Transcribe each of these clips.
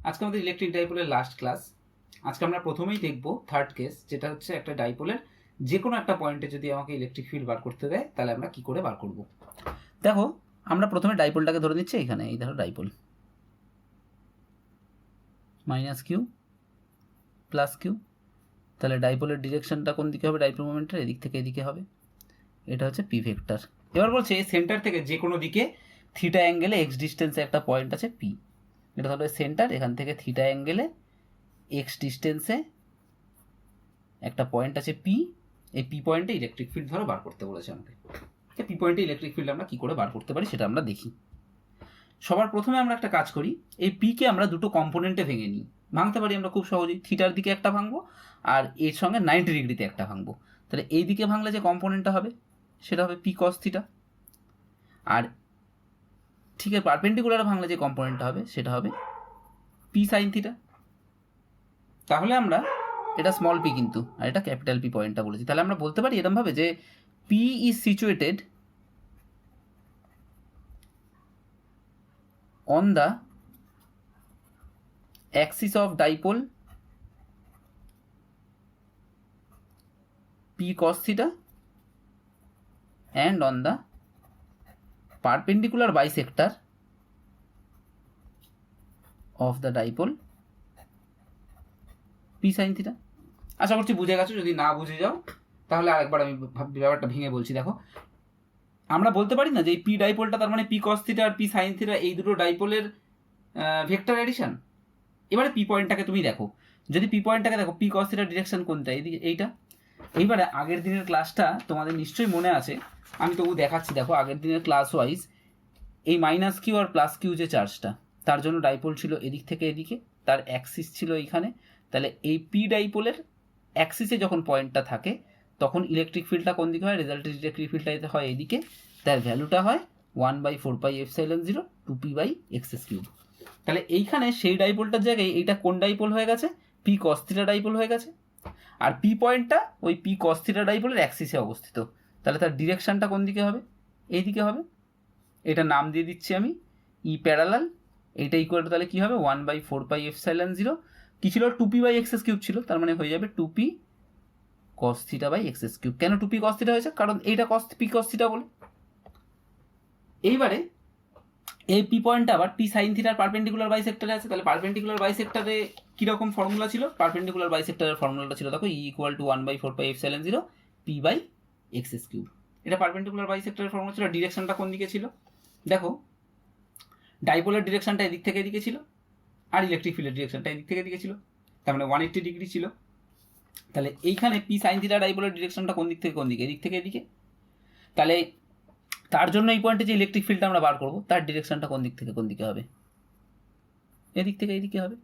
আজকে আমাদের electric ডাইপোলের last class. আজকে আমরা প্রথমেই দেখব থার্ড কেস, যেটা হচ্ছে একটা ডাইপোলের যে কোনো একটা পয়েন্টে যদি আমাকে ইলেকট্রিক ফিল্ড বার করতে দেয় তাহলে আমরা কি করে বার করব। দেখো, আমরা প্রথমে ডাইপোলটাকে ধরে নিচ্ছি এখানে, এই ধরো dipole minus q plus q, তাহলে ডাইপোলের ডিরেকশনটা কোন দিকে হবে? ডাইপোল মোমেন্টের এদিক থেকে এদিকে হবে। এটা হচ্ছে পি ভেক্টর। এবার বলছে সেন্টার থেকে যে কোনো দিকে থিটা অ্যাঙ্গেলে এক্স ডিস্টেন্সে একটা পয়েন্ট আছে পি, এটা তাহলে সেন্টার, এখান থেকে থিটা অ্যাঙ্গেলে এক্স ডিস্টেন্সে একটা পয়েন্ট আছে পি। এই পি পয়েন্টে ইলেকট্রিক ফিল্ড ধরো বার করতে বলেছে আমাকে। পি পয়েন্টে ইলেকট্রিক ফিল্ড আমরা কী করে বার করতে পারি সেটা আমরা দেখি। সবার প্রথমে আমরা একটা কাজ করি, এই পিকে আমরা দুটো কম্পোনেন্টে ভেঙে নিই। ভাঙতে পারি আমরা খুব সহজেই, থিটার দিকে একটা ভাঙবো আর এর সঙ্গে 90 ডিগ্রিতে একটা ভাঙবো। তাহলে এই দিকে ভাঙলে যে কম্পোনেন্টটা হবে সেটা হবে পি কস থিটা, আর ঠিক আছে পারপেন্ডিকুলার ভাঙলে যে কম্পোনেন্টটা হবে সেটা হবে পি সাইন থিটা। তাহলে আমরা এটা স্মল পি কিন্তু, আর এটা ক্যাপিটাল পি পয়েন্টটা বলেছি। তাহলে আমরা বলতে পারি এরকমভাবে যে P is situated on the Axis of dipole P cos theta and on the perpendicular bisector of the dipole p sin theta। আশা করছি বুঝে গেছো, যদি না বুঝে যাও তাহলে আরেকবার আমি ব্যাপারটা ভেঙে বলছি। দেখো, আমরা বলতে পারি না যে এই পি ডাইপোলটা তার মানে পি কস থিটা আর পি সাইন থিটা এই দুটো ডাইপোলের ভেক্টর এডিশন। এবারে পি পয়েন্টটাকে তুমি দেখো, যদি পি পয়েন্টটাকে দেখো, পি কস থিটার ডিরেকশন কোনটা? এইদিকে, এইটা। এইবারে আগের দিনের ক্লাসটা তোমাদের নিশ্চয়ই মনে আছে, আমি তবু দেখাচ্ছি। দেখো, আগের দিনের ক্লাস ওয়াইজ এই minus Q R plus Q যে চার্জটা, তার জন্য ডাইপোল ছিল এদিক থেকে এদিকে, তার অ্যাক্সিস ছিল এইখানে। তাহলে এই পি ডাইপোলের অ্যাক্সিসে যখন পয়েন্টটা থাকে তখন ইলেকট্রিক ফিল্ডটা কোন দিকে হয়? রেজাল্টেড ইলেকট্রিক ফিল্ডটা হয় এদিকে, তার ভ্যালুটা হয় 1/4πε0 2p/x³। তাহলে এইখানে সেই ডাইপোলটার জায়গায় এইটা কোন ডাইপোল হয়ে গেছে? পি কস থিটা ডাইপোল হয়ে গেছে। আর পি পয়েন্টটা ওই পি কস থিটা ডাইপোলের অ্যাক্সিসে অবস্থিত। তাহলে তার ডিরেকশনটা কোন দিকে হবে? এই দিকে হবে। এটা নাম দিয়ে দিচ্ছি আমি ই প্যারালাল। এইটা ইকুয়াল টু তাহলে কী হবে? 1/4πε0 কী ছিল? 2p/x³ ছিল, তার মানে হয়ে যাবে 2p cos θ/x³। কেন 2p cos θ হয়েছে? কারণ এইটা p cos θ বলে। এইবারে এই পি পয়েন্টটা আবার পি সাইন থিটার পারপেন্ডিকুলার বাইসেক্টরে আছে। তাহলে পারপেন্ডিকুলার বাইসেক্টরে কীরকম ফর্মুলা ছিল? পারপেন্ডিকুলার বাইসেক্টরের ফর্মুলাটা ছিল দেখো, ই ইকুয়াল টু 1/4πε0 p/x³। এটা পারপেন্ডিকুলার বাইসেক্টরের ফর্মুলা ছিল। ডিরেকশনটা কোন দিকে ছিল? দেখো, ডাইপোলের ডিরেকশনটা এদিক থেকে এদিকে ছিল, আর ইলেকট্রিক ফিল্ডের ডিরেকশনটা এদিক থেকে এদিকে ছিল, তার মানে 180 ডিগ্রি ছিল। তাহলে এইখানে পি সাইন থিটা ডাইপোলের ডিরেকশনটা কোন দিক থেকে কোন দিকে? এদিক থেকে এদিকে। তাহলে তার জন্য এই পয়েন্টে যে ইলেকট্রিক ফিল্ডটা আমরা বার করবো তার ডিরেকশনটা কোন দিক থেকে কোন দিকে হবে? এদিক থেকে এইদিকে হবে।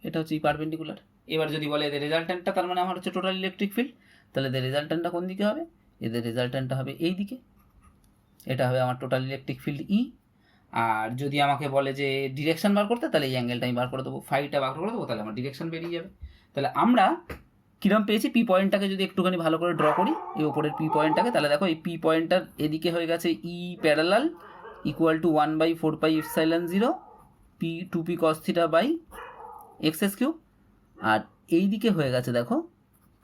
এটা হচ্ছে এই পারপেন্ডিকুলার। এবার যদি বলে এদের রেজাল্ট্যান্টটা, তার মানে আমার হচ্ছে টোটাল ইলেকট্রিক ফিল্ড, তাহলে এদের রেজাল্ট্যান্টটা কোন দিকে হবে? এদের রেজাল্ট্যান্টটা হবে এই দিকে। এটা হবে আমার টোটাল ইলেকট্রিক ফিল্ড ই। আর যদি আমাকে বলে যে ডিরেকশন বার করতে, তাহলে এই অ্যাঙ্গেলটা আমি বার করে দেবো, ফাইটা বার করে দেবো, তাহলে আমার ডিরেকশন বেরিয়ে যাবে। তাহলে আমরা কীরকম পেয়েছি? পি পয়েন্টটাকে যদি একটুখানি ভালো করে ড্র করি, এই ওপরের পি পয়েন্টটাকে, তাহলে দেখো এই পি পয়েন্টটার এদিকে হয়ে গেছে E parallel equal to 1/4πε0 p 2p cos θ/x³। আর এই দিকে হয়ে গেছে দেখো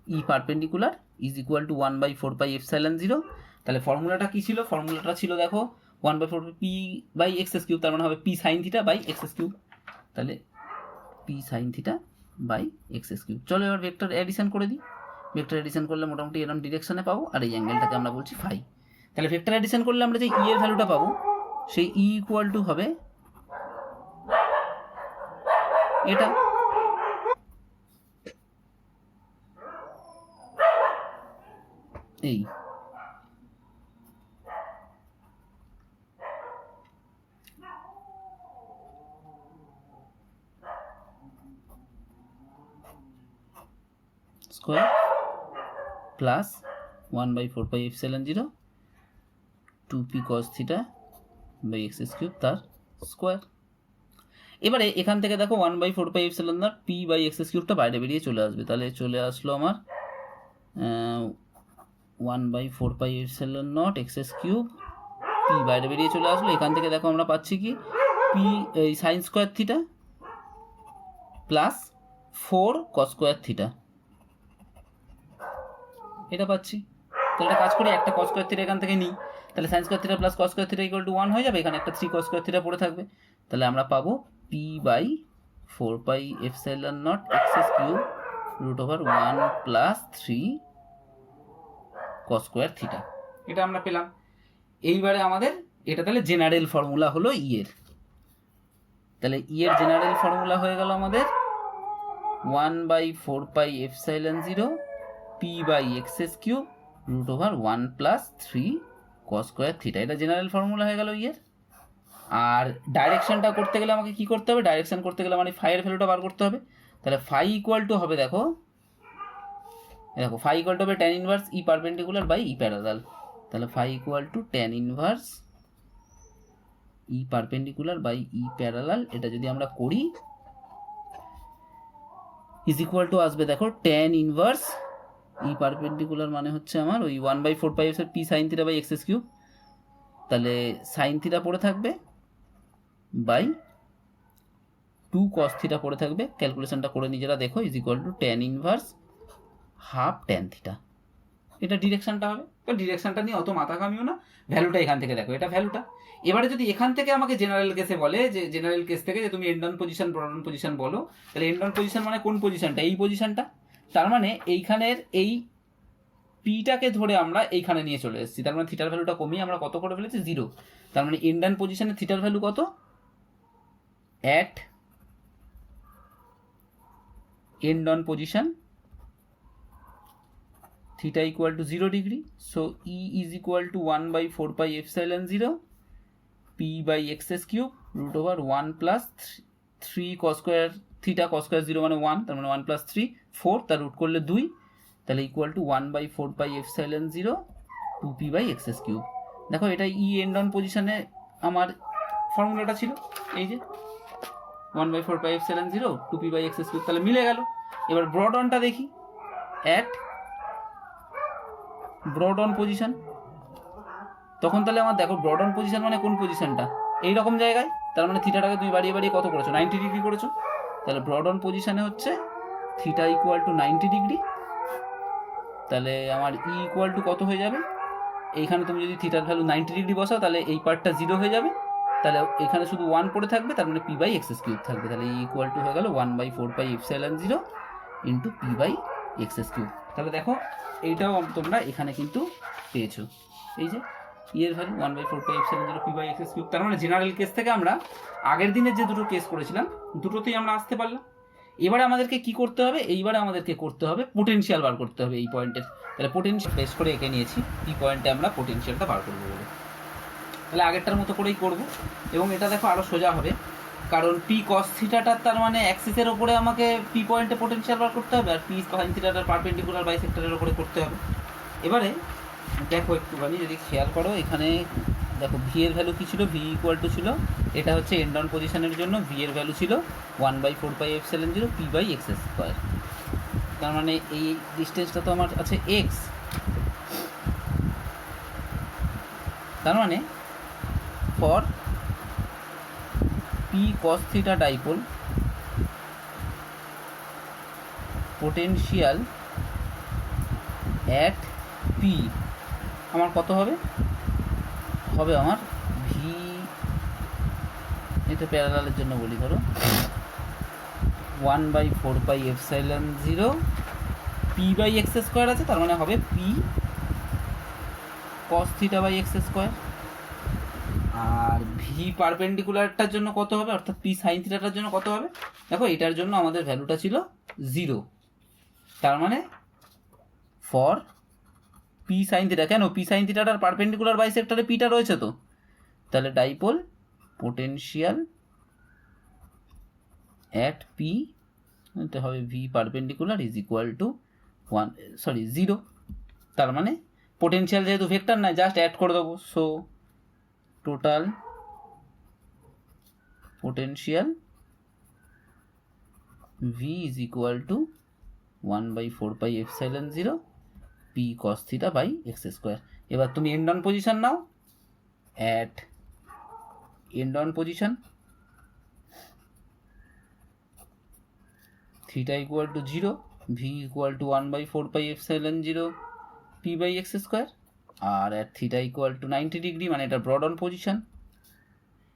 E perpendicular is equal to 1/4πε0। তাহলে ফর্মুলাটা কী ছিল? ফর্মুলাটা ছিল দেখো 1/4p/x³, তার মানে হবে পি সাইন θ/x³। তাহলে পি সাইন θ/x³। চলো এবার ভেক্টর এডিশন করে দিই। ভেক্টর এডিশন করলে মোটামুটি এরকম ডিরেকশনে পাবো, আর এই অ্যাঙ্গেলটাকে আমরা বলছি ফাই। তাহলে ভেক্টর এডিশন করলে আমরা যে ই এর ভ্যালুটা পাবো, সেই ই ইকুয়াল টু হবে এটা। এই square plus 1/4πε0 2p cos θ/x³ তার স্কোয়ার। এবারে এখান থেকে দেখো 1/4πε0 p/x³ বাইরে বেরিয়ে চলে আসবে। তাহলে চলে আসলো আমার 1/4πε0 x³ p বাইরে বেরিয়ে চলে আসলো। এখান থেকে দেখো আমরা পাচ্ছি কি? পি এই সাইন স্কোয়ার থিটা প্লাস 4 কস স্কোয়ার থিটা, এটা পাচ্ছি। তাহলে একটা কাজ করি, একটা কস স্কোয়ার থিটা এখান থেকে নিই, তাহলে sine square theta plus cos square theta equal to 1 হয়ে যাবে। এখানে একটা 3 কস স্কোয়ার থিটা পড়ে থাকবে, তাহলে আমরা পাবো p by 4 pi epsilon not x cube root over 1 plus 3 cos square theta, এটা আমরা পেলাম। এইবারে আমাদের এটা তাহলে জেনারেল ফর্মুলা হলো ই এর। তাহলে ই এর জেনারেল ফর্মুলা হয়ে গেল আমাদের 1 by 4 pi epsilon 0 p by x cube root over 1 plus 3 cos square theta, এটা জেনারেল ফর্মুলা হয়ে গেল ই এর। আর ডাইরেকশনটা করতে গেলে আমাকে কি করতে হবে, ডাইরেকশন করতে গেলে মানে ফাই এর ভ্যালুটা বার করতে হবে। তাহলে ফাই ইকুয়াল টু হবে, দেখো ফাই ইকুয়াল টু হবে tan inverse E perpendicular by E parallel. তাহলে phi equal to tan inverse E perpendicular by E parallel, এটা যদি আমরা করি ইজ ইকুয়াল টু আসবে, দেখো ট্যান ইনভার্স ই পারপেন্ডিকুলার মানে হচ্ছে আমার ওই 1 বাই 4 পাই এর p sine theta by x cube, তাহলে সাইন থিটা পড়ে থাকবে বাই 2 কস থিটা পড়ে থাকবে, ক্যালকুলেশনটা করে নিজেরা দেখো, is equal to tan inverse half tan theta, এটা ডিরেকশনটা হবে। তো ডিরেকশনটা নিয়ে অত মাথা কামিও না, ভ্যালুটা এখান থেকে দেখো, এটা ভ্যালুটা। এবারে যদি এখান থেকে আমাকে জেনারেল কেসে বলে, যে জেনারেল কেস থেকে যে তুমি end on position broad on position বলো, তাহলে এন্ড অন পজিশন মানে কোন পজিশনটা, এই পজিশনটা। তার মানে এইখানের এই পিটাকে ধরে আমরা এইখানে নিয়ে চলে এসেছি, তার মানে থিটার ভ্যালুটা কমিয়ে আমরা কত করে ফেলেছি, 0। তার মানে এন্ড অন পজিশনে থিটার ভ্যালু কত, at end on position theta equal to 0 degree, so E is equal to 1 by 4 pi epsilon 0 p by x cube root over 1 plus 3 cos square theta cos square 0 মানে 1, তার মানে 1 plus 3 4, তার root করলে 2, তাহলে equal to 1 by 4 pi epsilon 0 2p by x cube। দেখো এটা E and on পজিশনে আমার ফর্মুলাটা ছিল, এই যে 1 by 4 pi epsilon 0 2p by x cube, তাহলে মিলে গেল। এবার ব্রড অনটা দেখি, অ্যাট ব্রড অন পজিশন, তখন তাহলে আমার দেখো ব্রড অন পজিশন মানে কোন পজিশনটা, এইরকম জায়গায়, তার মানে থিটাটাকে তুমি বাড়িয়ে বাড়িয়ে কত করেছো, 90 ডিগ্রি করেছো। তাহলে ব্রড অন পজিশনে হচ্ছে থিটা ইকুয়াল টু 90 ডিগ্রি, তাহলে আমার ই ইকুয়াল টু কত হয়ে যাবে, এইখানে তুমি যদি থিটার ভ্যালু 90 ডিগ্রি বসাও তাহলে এই পার্টটা 0 হয়ে যাবে, তাহলে এখানে শুধু 1 পড়ে থাকবে, তার মানে পি বাই এক্স কিউব থাকবে। তাহলে ই ইকুয়াল টু হয়ে গেল 1 by 4 pi epsilon 0 into p by x cube. তাহলে দেখো এইটাও তোমরা এখানে কিন্তু পেয়েছো, এই যে ই এর value 1 by 4 pi epsilon 0 p by x cube. তার মানে জেনারেল কেস থেকে আমরা আগের দিনের যে দুটো কেস করেছিলাম দুটোতেই আমরা আসতে পারলাম। এবারে আমাদেরকে কি করতে হবে, এইবারে আমাদেরকে করতে হবে পোটেনশিয়াল বার করতে হবে এই পয়েন্টের। তাহলে পোটেনশিয়াল বেস করে এঁকে নিয়েছি, এই পয়েন্টে আমরা পোটেনশিয়ালটা বার করবো বলে, তাহলে আগেরটার মতো করেই করব। এবং এটা দেখো আরও সোজা হবে, কারণ পি কস থিটাটার তার মানে অ্যাক্সিসের ওপরে আমাকে পি পয়েন্টে পোটেনশিয়াল বার করতে হবে, আর পি সাইন থিটাটার পারপেন্ডিকুলার বাইসেক্টরের ওপরে করতে হবে। এবারে দেখো একটুখানি যদি খেয়াল করো, এখানে দেখো ভি এর ভ্যালু কী ছিল, ভি ইকুয়াল টু ছিল, এটা হচ্ছে এন্ড অন পজিশনের জন্য ভি এর ভ্যালু ছিল 1 by 4 pi epsilon 0 p by x square. তার মানে এই ডিস্টেন্সটা তো আমার আছে এক্স, তার মানে for P cos theta dipole potential at P আমার কত হবে, হবে আমার ভি, এটা প্যারালালের জন্য বলি, ধরো 1 by 4 pi epsilon 0 p by x square আছে, তার মানে হবে p cos theta by x square. আর ভি পারপেন্ডিকুলারটার জন্য কত হবে, অর্থাৎ পি সাইন থিটাটার জন্য কত হবে, দেখো এটার জন্য আমাদের ভ্যালুটা ছিল 0, তার মানে ফর পি সাইন থিটা, কেন পি সাইন থিটাটার পারপেন্ডিকুলার বাইসেক্টরে পিটা রয়েছে তো, তাহলে ডাইপোল পোটেনশিয়াল অ্যাট পি, এটা হবে V perpendicular is equal to 0, তার মানে পোটেনশিয়াল যেহেতু ভেক্টর না জাস্ট অ্যাড করে দেবো, so total potential V is equal to 1 by 4 pi epsilon 0 p cos theta by x square. এবার তুমি end on position now, at end on position theta equal to 0, V equal to 1/4πε0 p/x², আর at theta equal to 90 degree, মানে এটা broad on position,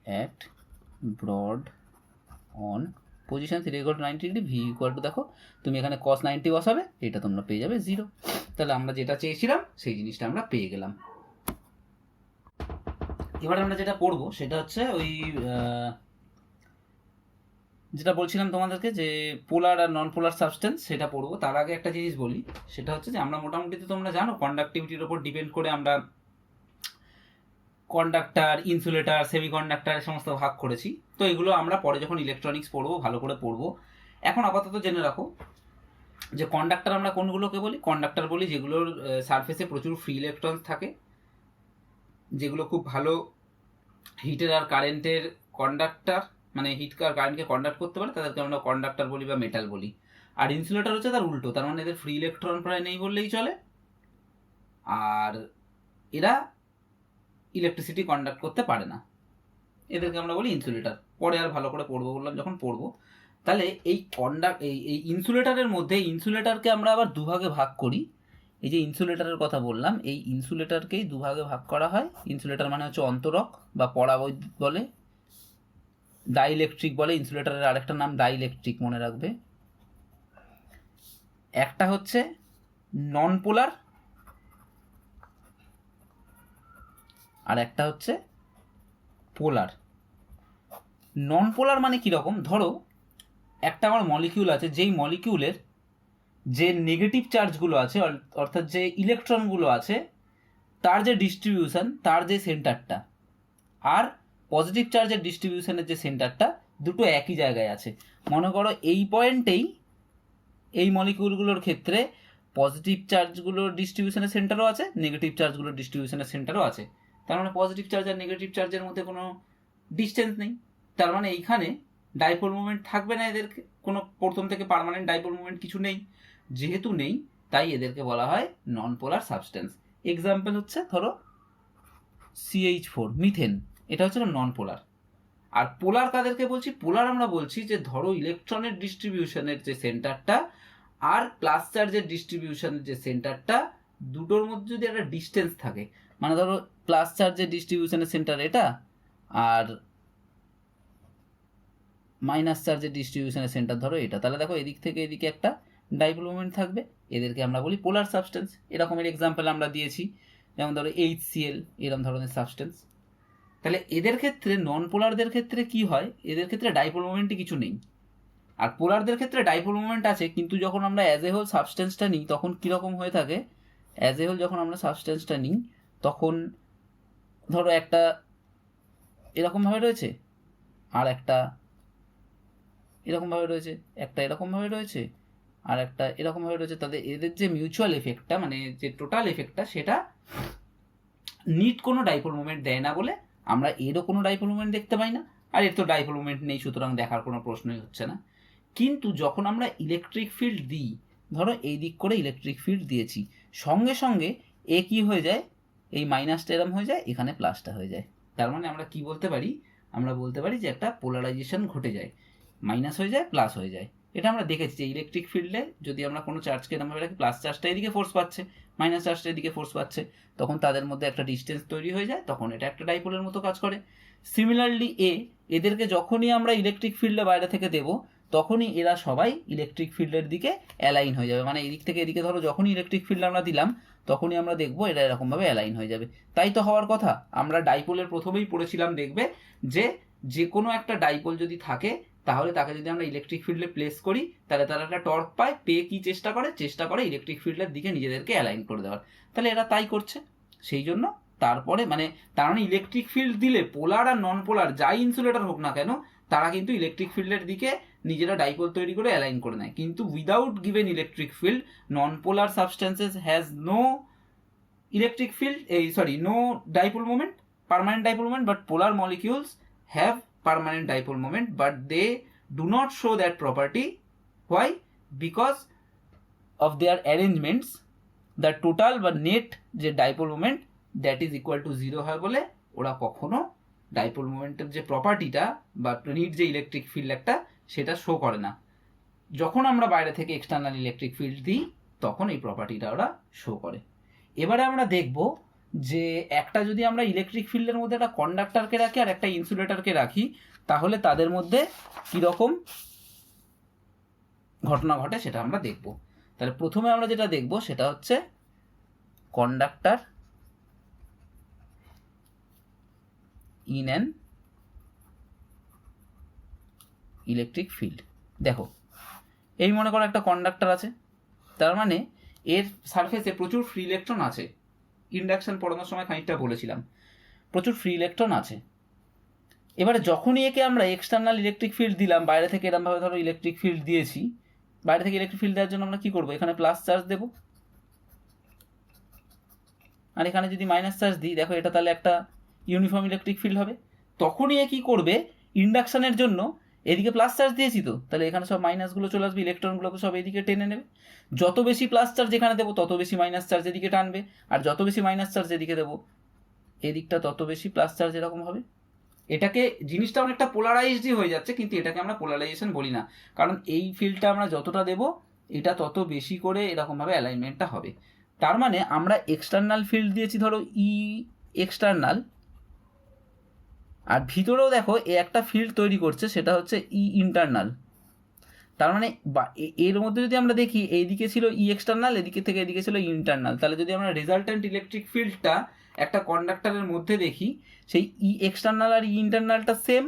at broad on position theta equal to 90 degree, V equal to, দেখো তুমি এখানে cos 90 বসাবে, এটা তোমরা পেয়ে যাবে 0। তাহলে আমরা যেটা চেয়েছিলাম সেই জিনিসটা আমরা পেয়ে গেলাম। এবার আমরা যেটা পড়বো সেটা হচ্ছে ওই যেটা বলছিলাম তোমাদেরকে যে পোলার আর নন পোলার সাবস্টেন্স, সেটা পড়বো। তার আগে একটা জিনিস বলি, সেটা হচ্ছে যে আমরা মোটামুটি তো তোমরা জানো কন্ডাক্টিভিটির ওপর ডিপেন্ড করে আমরা কন্ডাক্টার, ইনসুলেটার, সেমিকন্ডাক্টার সমস্ত ভাগ করেছি। তো এগুলো আমরা পরে যখন ইলেকট্রনিক্স পড়বো ভালো করে পড়বো। এখন আপাতত জেনে রাখো যে কন্ডাক্টার আমরা কোনগুলোকে বলি। কন্ডাক্টার বলি যেগুলোর সারফেসে প্রচুর ফ্রি ইলেকট্রন থাকে, যেগুলো খুব ভালো হিটের আর কারেন্টের কন্ডাক্টার, মানে হিট আর কারেন্টকে কন্ডাক্ট করতে পারে, তাদেরকে আমরা কন্ডাক্টার বলি বা মেটাল বলি। আর ইনসুলেটর হচ্ছে তার উল্টো, তার মানে এদের ফ্রি ইলেকট্রন প্রায় নেই বললেই চলে, আর এরা ইলেকট্রিসিটি কন্ডাক্ট করতে পারে না, এদেরকে আমরা বলি ইনসুলেটর। পরে আর ভালো করে পড়বো বললাম যখন পড়বো। তাহলে এই এই ইনসুলেটরের মধ্যে ইনসুলেটরকে আমরা আবার দুভাগে ভাগ করি। এই যে ইনসুলেটরের কথা বললাম, এই ইনসুলেটরকেই দুভাগে ভাগ করা হয়। ইনসুলেটর মানে হচ্ছে অন্তরক বা পরাবৈদ্যুতিক বলে, ডাইইলেকট্রিক বলে। ইনসুলেটরের আরেকটা নাম ডাইইলেকট্রিক, মনে রাখবে। একটা হচ্ছে নন পোলার আর একটা হচ্ছে পোলার। নন পোলার মানে কীরকম, ধরো একটা আমার মলিকিউল আছে, যেই মলিকিউলের যে নেগেটিভ চার্জগুলো আছে, অর্থাৎ যে ইলেকট্রনগুলো আছে, তার যে ডিস্ট্রিবিউশন, তার যে সেন্টারটা, আর পজিটিভ চার্জের ডিস্ট্রিবিউশনের যে সেন্টারটা, দুটো একই জায়গায় আছে। মনে করো এই পয়েন্টেই এই মলিকিউলগুলোর ক্ষেত্রে পজিটিভ চার্জগুলোর ডিস্ট্রিবিউশনের সেন্টারও আছে, নেগেটিভ চার্জগুলোর ডিস্ট্রিবিউশনের সেন্টারও আছে। তার মানে পজিটিভ চার্জ আর নেগেটিভ চার্জের মধ্যে কোনো ডিস্টেন্স নেই। তার মানে এইখানে ডাইপোল মুভমেন্ট থাকবে না, এদের কোনো প্রথম থেকে পার্মানেন্ট ডাইপোল মুভমেন্ট কিছু নেই। যেহেতু নেই, তাই এদেরকে বলা হয় নন পোলার সাবস্টেন্স। এক্সাম্পল হচ্ছে ধরো CH4, মিথেন, এটা হচ্ছে নন পোলার। আর পোলার কাদেরকে বলছি? পোলার আমরা বলছি যে ধরো ইলেকট্রনের ডিস্ট্রিবিউশনের যে সেন্টারটা আর প্লাস চার্জের ডিস্ট্রিবিউশনের যে সেন্টারটা, দুটোর মধ্যে যদি একটা ডিস্টেন্স থাকে, মানে ধরো প্লাস চার্জের ডিস্ট্রিবিউশনের সেন্টার এটা, আর মাইনাস চার্জের ডিস্ট্রিবিউশনের সেন্টার ধরো এটা, তাহলে দেখো এদিক থেকে এদিকে একটা ডাইপোল মোমেন্ট থাকবে। এদেরকে আমরা বলি পোলার সাবস্টেন্স। এরকমের এক্সাম্পল আমরা দিয়েছি, যেমন ধরো HCl, এরকম ধরনের সাবস্টেন্স। তাহলে এদের ক্ষেত্রে, নন পোলারদের ক্ষেত্রে কি হয়, এদের ক্ষেত্রে ডাইপোল মোমেন্টই কিছু নেই। আর পোলারদের ক্ষেত্রে ডাইপোল মোমেন্ট আছে, কিন্তু যখন আমরা অ্যাজ এ হোল সাবস্টেন্সটা নিই তখন কীরকম হয়ে থাকে, অ্যাজ এ হোল যখন আমরা সাবস্টেন্সটা নিই তখন ধরো একটা এরকমভাবে রয়েছে, আর একটা এরকমভাবে রয়েছে, একটা এরকমভাবে রয়েছে, আর একটা এরকমভাবে রয়েছে। তাদের এদের যে মিউচুয়াল এফেক্টটা, মানে যে টোটাল এফেক্টটা, সেটা নিট কোনো ডাইপোল মুভমেন্ট দেয় না বলে আমরা এরও কোনো ডাইপোল মুভমেন্ট দেখতে পাই না। আর এর তো ডাইপোল মুভমেন্ট নেই, সুতরাং দেখার কোনো প্রশ্নই হচ্ছে না। কিন্তু যখন আমরা ইলেকট্রিক ফিল্ড দিই, ধরো এই দিক করে ইলেকট্রিক ফিল্ড দিয়েছি, সঙ্গে সঙ্গে এ কি হয়ে যায়, এই মাইনাসটা এরম হয়ে যায়, এখানে প্লাসটা হয়ে যায়। তার মানে আমরা কি বলতে পারি, আমরা বলতে পারি যে একটা পোলারাইজেশন ঘটে যায়, মাইনাস হয়ে যায় প্লাস হয়ে যায়। এটা আমরা দেখেছি যে ইলেকট্রিক ফিল্ডে যদি আমরা কোনো চার্জকে এরকমভাবে রাখি, প্লাস চার্জটা এদিকে ফোর্স পাচ্ছে, মাইনাস চার্জটা এদিকে ফোর্স পাচ্ছে, তখন তাদের মধ্যে একটা ডিস্টেন্স তৈরি হয়ে যায়, তখন এটা একটা ডাইপোলের মতো কাজ করে। সিমিলারলি এদেরকে যখনই আমরা ইলেকট্রিক ফিল্ডে বাইরে থেকে দেব, তখনই এরা সবাই ইলেকট্রিক ফিল্ডের দিকে অ্যালাইন হয়ে যাবে। মানে এদিক থেকে এদিকে ধরো যখনই ইলেকট্রিক ফিল্ড আমরা দিলাম, তখনই আমরা দেখবো এরা এরকমভাবে অ্যালাইন হয়ে যাবে। তাই তো হওয়ার কথা। আমরা ডাইপোলের প্রথমেই পড়েছিলাম, দেখবে যে কোনো একটা ডাইপোল যদি থাকে, তাহলে তাকে যদি আমরা ইলেকট্রিক ফিল্ডে প্লেস করি, তাহলে তারা একটা টর্ক পায়, পেয়ে কি চেষ্টা করে ইলেকট্রিক ফিল্ডের দিকে নিজেদেরকে অ্যালাইন করে দেওয়ার। তাহলে এরা তাই করছে। সেই জন্য তারপরে তার মানে ইলেকট্রিক ফিল্ড দিলে পোলার আর নন পোলার যাই ইনসুলেটর হোক না কেন, তারা কিন্তু ইলেকট্রিক ফিল্ডের দিকে নিজেরা ডাইপোল তৈরি করে অ্যালাইন করে নেয়। কিন্তু without given electric field, non polar substances has no electric field, no dipole moment, permanent dipole moment, but polar molecules have permanent dipole moment, but they do not show that property. Why? Because of their arrangements, the total বা net যে dipole moment, that is equal to 0 হয় বলে ওরা কখনো dipole মোমেন্টের যে প্রপার্টিটা বা NEET যে electric field একটা, সেটা শো করে না। যখন আমরা বাইরে থেকে এক্সটার্নাল ইলেকট্রিক ফিল্ড দিই তখন এই প্রপার্টিটা ওরা শো করে। এবারে আমরা দেখব যে একটা যদি আমরা ইলেকট্রিক ফিল্ডের মধ্যে একটা কন্ডাক্টরকে রাখি আর একটা ইনসুলেটরকে রাখি তাহলে তাদের মধ্যে কীরকম ঘটনা ঘটে সেটা আমরা দেখব। তাহলে প্রথমে আমরা যেটা দেখব সেটা হচ্ছে conductor in an electric field. দেখো এই মনে করো একটা কন্ডাক্টর আছে, তার মানে এর সারফেসে প্রচুর ফ্রি ইলেকট্রন আছে। ইন্ডাকশন পড়ানোর সময় খানিকটা বলেছিলাম প্রচুর ফ্রি ইলেকট্রন আছে। এবারে যখনই একে আমরা এক্সটার্নাল ইলেকট্রিক ফিল্ড দিলাম, বাইরে থেকে এরকমভাবে ধরো ইলেকট্রিক ফিল্ড দিয়েছি, বাইরে থেকে ইলেকট্রিক ফিল্ড দেওয়ার জন্য আমরা কী করবো, এখানে প্লাস চার্জ দেব, আর এখানে যদি মাইনাস চার্জ দিই, দেখো এটা তাহলে একটা ইউনিফর্ম ইলেকট্রিক ফিল্ড হবে। তখনই এ কী করবে, ইন্ডাকশনের জন্য এদিকে প্লাস চার্জ দিয়েছি তো, তাহলে এখানে সব মাইনাসগুলো চলে আসবে, ইলেকট্রনগুলোকে সব এদিকে টেনে নেবে। যত বেশি প্লাস চার্জ এখানে দেবো তত বেশি মাইনাস চার্জ এদিকে টানবে, আর যত বেশি মাইনাস চার্জ এদিকে দেবো এদিকটা তত বেশি প্লাস চার্জ এরকম হবে। এটাকে জিনিসটা অনেকটা পোলারাইজডই হয়ে যাচ্ছে, কিন্তু এটাকে আমরা পোলারাইজেশন বলি না, কারণ এই ফিল্ডটা আমরা যতটা দেবো এটা তত বেশি করে এরকমভাবে অ্যালাইনমেন্টটা হবে। তার মানে আমরা এক্সটার্নাল ফিল্ড দিয়েছি ধরো ই এক্সটার্নাল, আর ভিতরেও দেখো এ একটা ফিল্ড তৈরি করছে সেটা হচ্ছে ই ইন্টারনাল। তার মানে এর মধ্যে যদি আমরা দেখি এইদিকে ছিল ই এক্সটার্নাল, এদিকে থেকে এদিকে ছিল ইন্টারনাল, তাহলে যদি আমরা রেজাল্ট্যান্ট ইলেকট্রিক ফিল্ডটা একটা কন্ডাক্টরের মধ্যে দেখি, সেই ই এক্সটার্নাল আর ই ইন্টারনালটা সেম।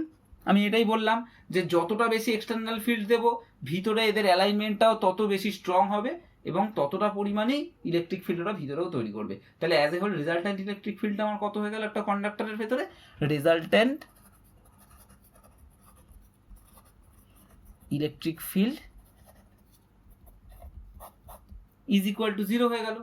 আমি এটাই বললাম যে যতটা বেশি এক্সটার্নাল ফিল্ড দেবো ভিতরে এদের অ্যালাইনমেন্টটাও তত বেশি স্ট্রং হবে এবং ততটা পরিমাণেই ইলেকট্রিক ফিল্ড ওরা ভিতরেও তৈরি করবে। তাহলে as a whole resultant electric field আমার কত হয়ে গেল একটা কন্ডাক্টরের ভেতরে, resultant electric field is equal to 0 হয়ে গেল।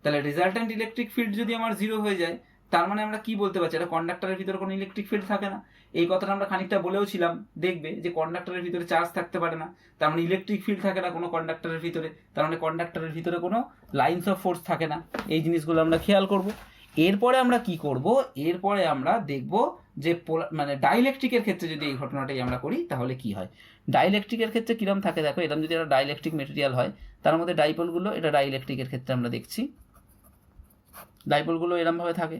তাহলে রেজাল্ট্যান্ট ইলেকট্রিক ফিল্ড যদি আমার 0 হয়ে যায় তার মানে আমরা কি বলতে পারছি, এটা কন্ডাক্টরের ভিতরে কোনো ইলেকট্রিক ফিল্ড থাকে না। এই কথাটা আমরা খানিকটা বলেও ছিলাম, দেখবে যে কন্ডাক্টরের ভিতরে চার্জ থাকতে পারে না, তার মানে ইলেকট্রিক ফিল্ড থাকে না কোনো কন্ডাক্টরের ভিতরে, তার মানে কন্ডাক্টরের ভিতরে কোনো লাইন্স অফ ফোর্স থাকে না। এই জিনিসগুলো আমরা খেয়াল করব। এরপরে আমরা কি করব, এরপরে আমরা দেখব যে মানে ডাইইলেকট্রিকের ক্ষেত্রে যদি এই ঘটনাটাই আমরা করি তাহলে কি হয়। ডাইইলেকট্রিকের ক্ষেত্রে কিরম থাকে দেখো, এরকম যদি একটা ডাইইলেকট্রিক মেটেরিয়াল হয় তার মধ্যে ডাইপোলগুলো, এটা ডাইইলেকট্রিকের ক্ষেত্রে আমরা দেখছি ডাইপোলগুলো এরমভাবে থাকে,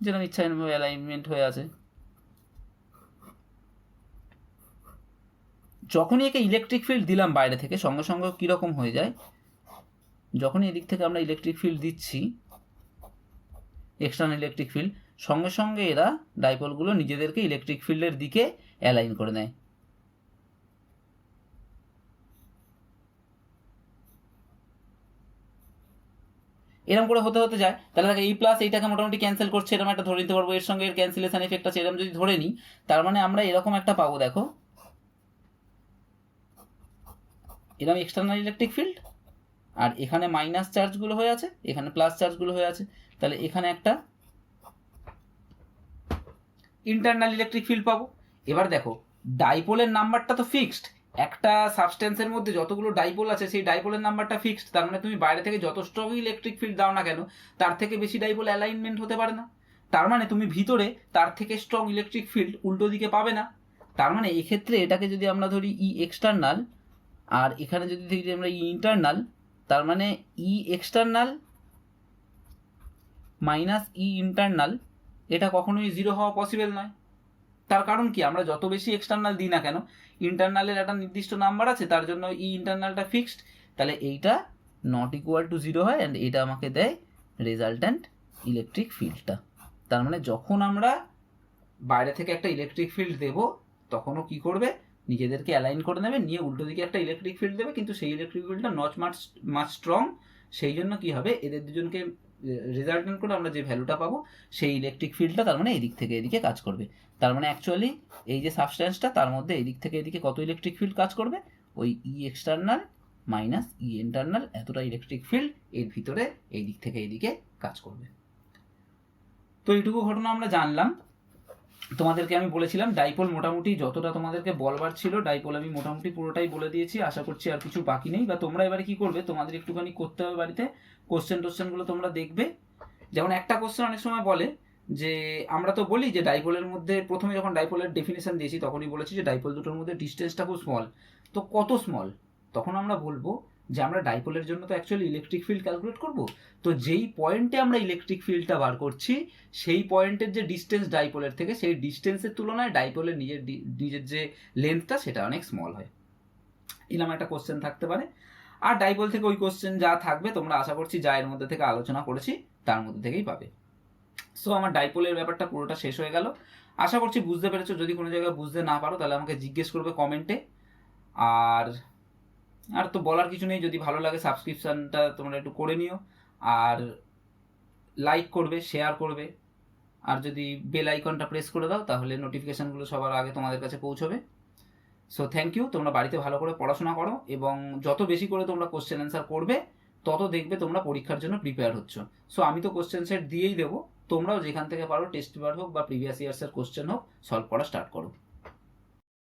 যেরকম ইচ্ছা এরমভাবে অ্যালাইনমেন্ট হয়ে আছে। যখনই একে ইলেকট্রিক ফিল্ড দিলাম বাইরে থেকে সঙ্গে সঙ্গে কীরকম হয়ে যায়, যখনই এদিক থেকে আমরা ইলেকট্রিক ফিল্ড দিচ্ছি এক্সটার্নাল ইলেকট্রিক ফিল্ড, সঙ্গে সঙ্গে এরা ডাইপোলগুলো নিজেদেরকে ইলেকট্রিক ফিল্ডের দিকে অ্যালাইন করে নেয়। এরকম করে হতে হতে যায়, তাহলে দেখো এই প্লাস এইটাকে মোটামুটি ক্যান্সেল করছে, এরকম একটা ধরে নিতে পারবো, এর সঙ্গে এর ক্যান্সেলেশন এফেক্ট আছে, এরকম যদি ধরে নিই তার মানে আমরা এরকম একটা পাবো, দেখো এরকম এক্সটার্নাল ইলেকট্রিক ফিল্ড, আর এখানে মাইনাস চার্জগুলো হয়ে আছে, এখানে প্লাস চার্জগুলো হয়ে আছে, তাহলে এখানে একটা ইন্টারনাল ইলেকট্রিক ফিল্ড পাবো। এবার দেখো ডাইপোলের নাম্বারটা তো ফিক্সড, একটা সাবস্টেন্সের মধ্যে যতগুলো ডাইপোল আছে সেই ডাইপোলের নাম্বারটা ফিক্সড, তার মানে তুমি বাইরে থেকে যত স্ট্রং ইলেকট্রিক ফিল্ড দাও না কেন তার থেকে বেশি ডাইপোল অ্যালাইনমেন্ট হতে পারে না, তার মানে তুমি ভিতরে তার থেকে স্ট্রং ইলেকট্রিক ফিল্ড উল্টো দিকে পাবে না। তার মানে এক্ষেত্রে এটাকে যদি আমরা ধরি ই এক্সটার্নাল আর এখানে যদি ধরি আমরা ই ইন্টারনাল, তার মানে ই এক্সটার্নাল মাইনাস ই ইন্টারনাল এটা কখনোই 0 হওয়া পসিবল নয়। তার কারণ কি, আমরা যত বেশি এক্সটার্নাল দিই না কেন ইন্টারনালের একটা নির্দিষ্ট নাম্বার আছে, তার জন্য ই ইন্টারনালটা ফিক্সড, তাহলে এইটা নট ইকুয়াল টু 0 হয়, অ্যান্ড এটা আমাকে দেয় রেজাল্ট্যান্ট ইলেকট্রিক ফিল্ডটা। তার মানে যখন আমরা বাইরে থেকে একটা ইলেকট্রিক ফিল্ড দেব তখনও কি করবে, নিজেদেরকে অ্যালাইন করে নেবে, নিয়ে উল্টো দিকে একটা ইলেকট্রিক ফিল্ড দেবে, কিন্তু সেই ইলেকট্রিক ফিল্ডটা নট মাচ স্ট্রং, সেই জন্য কি হবে এদের দুজনকে রেজাল্টেন্ট করে আমরা যে ভ্যালুটা পাবো সেই ইলেকট্রিক ফিল্ডটা তার মানে এদিক থেকে এদিকে কাজ করবে। তার মানে অ্যাকচুয়ালি এই যে সাবস্ট্যান্সটা তার মধ্যে এদিক থেকে এদিকে কত ইলেকট্রিক ফিল্ড কাজ করবে, ওই ই এক্সটার্নাল মাইনাস ই ইন্টারনাল এতটা ইলেকট্রিক ফিল্ড এর ভিতরে এই দিক থেকে এদিকে কাজ করবে। তো এইটুকু ঘটনা আমরা জানলাম। তোমাদেরকে আমি বলেছিলাম ডাইপোল মোটামুটি যতটা তোমাদেরকে বলবার ছিল ডাইপোল আমি মোটামুটি পুরোটাই বলে দিয়েছি, আশা করছি আর কিছু বাকি নেই। বা তোমরা এবারে কি করবে, তোমাদের একটুখানি করতে হবে বাড়িতে কোশ্চেনগুলো তোমরা দেখবে। যেমন একটা কোশ্চেন অনেক সময় বলে যে আমরা তো বলি যে ডাইপোলের মধ্যে প্রথমে যখন ডাইপোলের ডেফিনেশন দিয়েছি তখনই বলেছি যে ডাইপোল দুটোর মধ্যে ডিস্টেন্সটা খুব স্মল। তো কত স্মল? তখন আমরা বলবো যে আমরা ডাইপোলের জন্য তো অ্যাকচুয়ালি ইলেকট্রিক ফিল্ড ক্যালকুলেট করব। তো যেই পয়েন্টে আমরা ইলেকট্রিক ফিল্ডটা বার করছি সেই পয়েন্টের যে ডিস্টেন্স ডাইপোলের থেকে, সেই ডিস্টেন্সের তুলনায় ডাইপোলের নিজের যে লেন্থটা সেটা অনেক স্মল হয়। এরকম একটা কোশ্চেন থাকতে পারে। আর ডাইপোল থেকে ওই কোশ্চেন যা থাকবে তোমরা আশা করছি যা এর মধ্যে থেকে আলোচনা করেছি তার মধ্যে থেকেই পাবে। সো আমার ডাইপোলের ব্যাপারটা পুরোটা শেষ হয়ে গেল। আশা করছি বুঝতে পেরেছো। যদি কোনো জায়গায় বুঝতে না পারো তাহলে আমাকে জিজ্ঞেস করবে কমেন্টে। আর আর তো বলার কিছু নেই। যদি ভালো লাগে সাবস্ক্রিপশানটা তোমরা একটু করে নিও, আর লাইক করবে, শেয়ার করবে, আর যদি বেল আইকনটা প্রেস করে দাও তাহলে নোটিফিকেশানগুলো সবার আগে তোমাদের কাছে পৌঁছবে। So thank you. তোমরা বাড়িতে ভালো করে পড়াশোনা করো এবং যত বেশি করে তোমরা কোশ্চেন অ্যান্সার করবে তত দেখবে তোমরা পরীক্ষার জন্য প্রিপেয়ার হচ্ছ। সো আমি তো কোশ্চেন সেট দিয়েই দেবো, তোমরাও যেখান থেকে পারো টেস্ট পেপার হোক বা প্রিভিয়াস ইয়ার্সের কোশ্চেন হোক সলভ করা স্টার্ট করো।